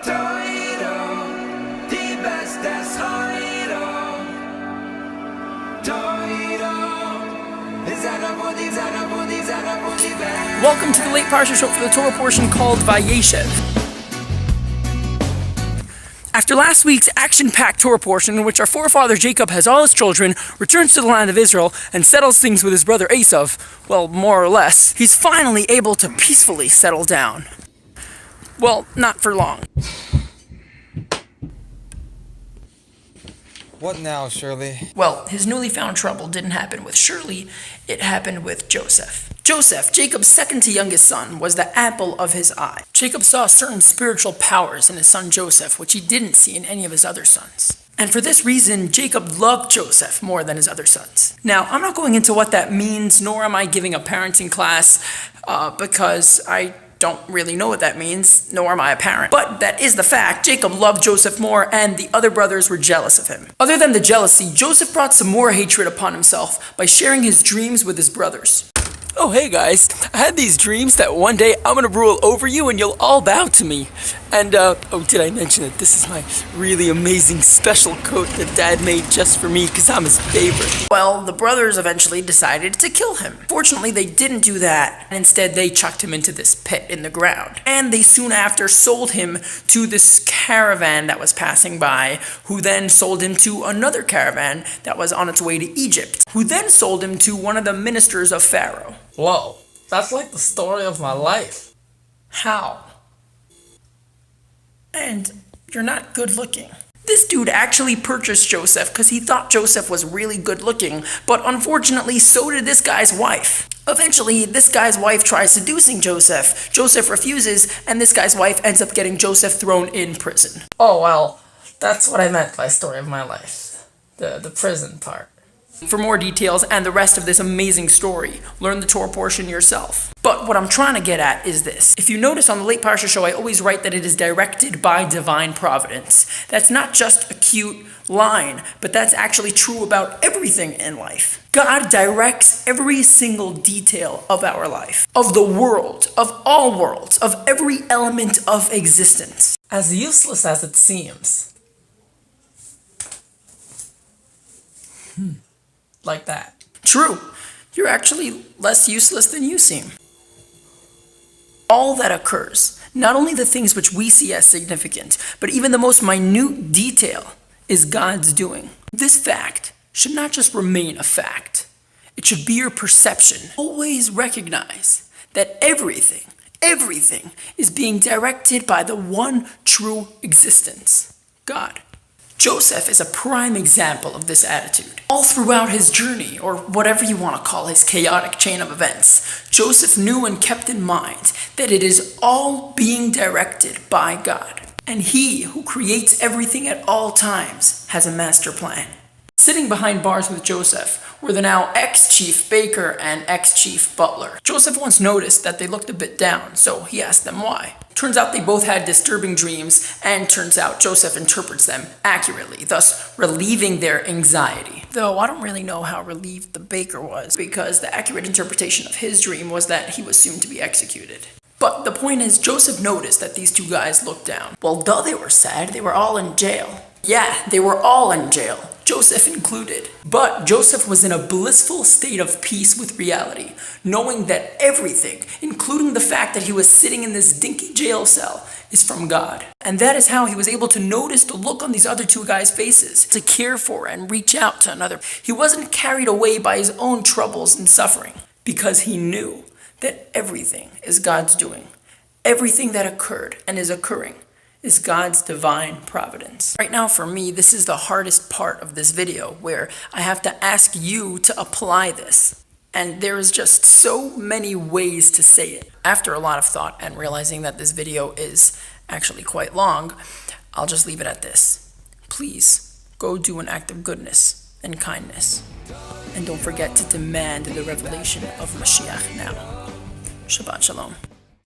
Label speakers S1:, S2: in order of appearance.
S1: Welcome to the late PARSHA show for the Torah portion called VAYEISHEV. After last week's action-packed Torah portion in which our forefather Jacob has all his children, returns to the land of Israel, and settles things with his brother Esav, well, more or less, he's finally able to peacefully settle down. Well, not for long.
S2: What now, Shirley?
S1: Well, his newly found trouble didn't happen with Shirley, it happened with Joseph. Joseph, Jacob's second to youngest son, was the apple of his eye. Jacob saw certain spiritual powers in his son Joseph, which he didn't see in any of his other sons. And for this reason, Jacob loved Joseph more than his other sons. Now, I'm not going into what that means, nor am I giving a parenting class, because I don't really know what that means, nor am I a parent. But that is the fact. Jacob loved Joseph more, and the other brothers were jealous of him. Other than the jealousy, Joseph brought some more hatred upon himself by sharing his dreams with his brothers. Oh, hey guys, I had these dreams that one day I'm gonna rule over you and you'll all bow to me. And, oh, did I mention that this is my really amazing special coat that Dad made just for me because I'm his favorite? Well, the brothers eventually decided to kill him. Fortunately, they didn't do that, and instead they chucked him into this pit in the ground. And they soon after sold him to this caravan that was passing by, who then sold him to another caravan that was on its way to Egypt, who then sold him to one of the ministers of Pharaoh.
S3: Whoa, that's like the story of my life.
S1: How? And you're not good looking. This dude actually purchased Joseph because he thought Joseph was really good looking, but unfortunately so did this guy's wife. Eventually, this guy's wife tries seducing Joseph. Joseph refuses, and this guy's wife ends up getting Joseph thrown in prison.
S3: Oh, well, that's what I meant by story of my life. The prison part.
S1: For more details and the rest of this amazing story, learn the Torah portion yourself. But what I'm trying to get at is this. If you notice on the late PARSHA show, I always write that it is directed by divine providence. That's not just a cute line, but that's actually true about everything in life. God directs every single detail of our life, of the world, of all worlds, of every element of existence.
S3: As useless as it seems. Like that.
S1: True. You're actually less useless than you seem. All that occurs, not only the things which we see as significant, but even the most minute detail, is God's doing. This fact should not just remain a fact. It should be your perception. Always recognize that everything is being directed by the one true existence, God. Joseph is a prime example of this attitude. All throughout his journey, or whatever you want to call his chaotic chain of events, Joseph knew and kept in mind that it is all being directed by God. And he who creates everything at all times has a master plan. Sitting behind bars with Joseph were the now ex-chief baker and ex-chief butler. Joseph once noticed that they looked a bit down, so he asked them why. Turns out they both had disturbing dreams, and turns out Joseph interprets them accurately, thus relieving their anxiety. Though I don't really know how relieved the baker was, because the accurate interpretation of his dream was that he was soon to be executed. But the point is, Joseph noticed that these two guys looked down. Well, though they were sad, they were all in jail. Yeah, they were all in jail, Joseph included. But Joseph was in a blissful state of peace with reality, knowing that everything, including the fact that he was sitting in this dinky jail cell, is from God. And that is how he was able to notice the look on these other two guys' faces, to care for and reach out to another. He wasn't carried away by his own troubles and suffering, because he knew that everything is God's doing. Everything that occurred and is occurring is God's divine providence. Right now for me, this is the hardest part of this video, where I have to ask you to apply this. And there is just so many ways to say it. After a lot of thought and realizing that this video is actually quite long, I'll just leave it at this. Please go do an act of goodness and kindness. And don't forget to demand the revelation of Moshiach now. Shabbat Shalom.